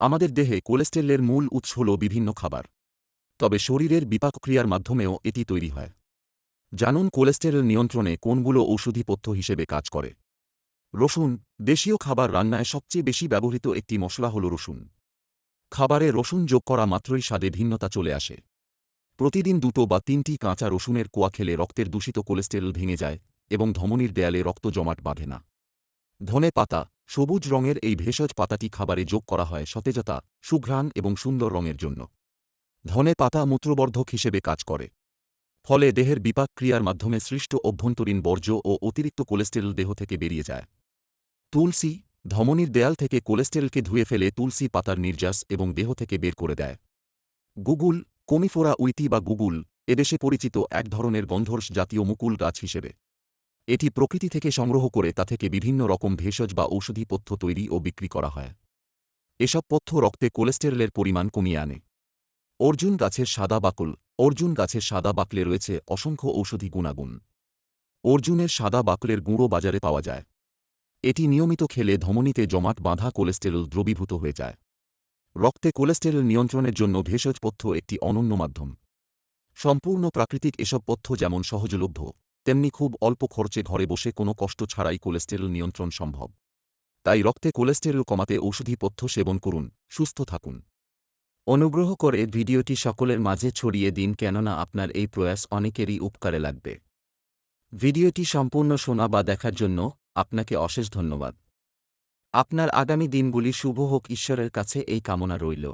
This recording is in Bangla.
আমাদের দেহে কোলেস্টেরলের মূল উৎস হল বিভিন্ন খাবার। তবে শরীরের বিপাক ক্রিয়ার মাধ্যমেও এটি তৈরি হয়। জানুন কোলেস্টেরল নিয়ন্ত্রণে কোনগুলো ঔষধি পথ্য হিসেবে কাজ করে। রসুন। দেশীয় খাবার রান্নায় সবচেয়ে বেশি ব্যবহৃত একটি মশলা হল রসুন। খাবারে রসুন যোগ করা মাত্রই স্বাদে ভিন্নতা চলে আসে। প্রতিদিন 2 বা 3টি কাঁচা রসুনের কোয়া খেলে রক্তের দূষিত কোলেস্টেরল ভেঙে যায় এবং ধমনীর দেয়ালে রক্ত জমাট বাঁধে না। ধনে পাতা। সবুজ রঙের এই ভেষজ পাতাটি খাবারে যোগ করা হয় সতেজতা, সুঘ্রাণ এবং সুন্দর রঙের জন্য। ধনে পাতা মূত্রবর্ধক হিসেবে কাজ করে। ফলে দেহের বিপাক ক্রিয়ার মাধ্যমে সৃষ্ট অভ্যন্তরীণ বর্জ্য ও অতিরিক্ত কোলেস্টেরল দেহ থেকে বেরিয়ে যায়। তুলসী। ধমনীর দেয়াল থেকে কোলেস্টেরলকে ধুয়ে ফেলে তুলসী পাতার নির্যাস এবং দেহ থেকে বের করে দেয়। গুগুল। কমিফোরা উইটি বা গুগুল এদেশে পরিচিত এক ধরনের গন্ধর্স জাতীয় মুকুল গাছ হিসেবে। এটি প্রকৃতি থেকে সংগ্রহ করে তা থেকে বিভিন্ন রকম ভেষজ বা ঔষধি পথ্য তৈরি ও বিক্রি করা হয়। এসব পথ্য রক্তে কোলেস্টেরলের পরিমাণ কমিয়ে আনে। অর্জুন গাছের সাদা বাকল। অর্জুন গাছের সাদা বাকলে রয়েছে অসংখ্য ঔষধি গুণাগুণ। অর্জুনের সাদা বাকলের গুঁড়ো বাজারে পাওয়া যায়। এটি নিয়মিত খেলে ধমনীতে জমাট বাঁধা কোলেস্টেরল দ্রবীভূত হয়ে যায়। রক্তে কোলেস্টেরল নিয়ন্ত্রণের জন্য ভেষজ পথ্য একটি অনন্য মাধ্যম। সম্পূর্ণ প্রাকৃতিক এসব পথ্য যেমন সহজলভ্য, তেমনি খুব অল্প খরচে ঘরে বসে কোনো কষ্ট ছাড়াই কোলেস্টেরল নিয়ন্ত্রণ সম্ভব। তাই রক্তে কোলেস্টেরল কমাতে ঔষধি পথ্য সেবন করুন, সুস্থ থাকুন। অনুগ্রহ করে ভিডিওটি সকলের মাঝে ছড়িয়ে দিন, কেননা আপনার এই প্রয়াস অনেকেরই উপকারে লাগবে। ভিডিওটি সম্পূর্ণ শোনা বা দেখার জন্য আপনাকে অশেষ ধন্যবাদ। আপনার আগামী দিনগুলি শুভ হোক, ঈশ্বরের কাছে এই কামনা রইল।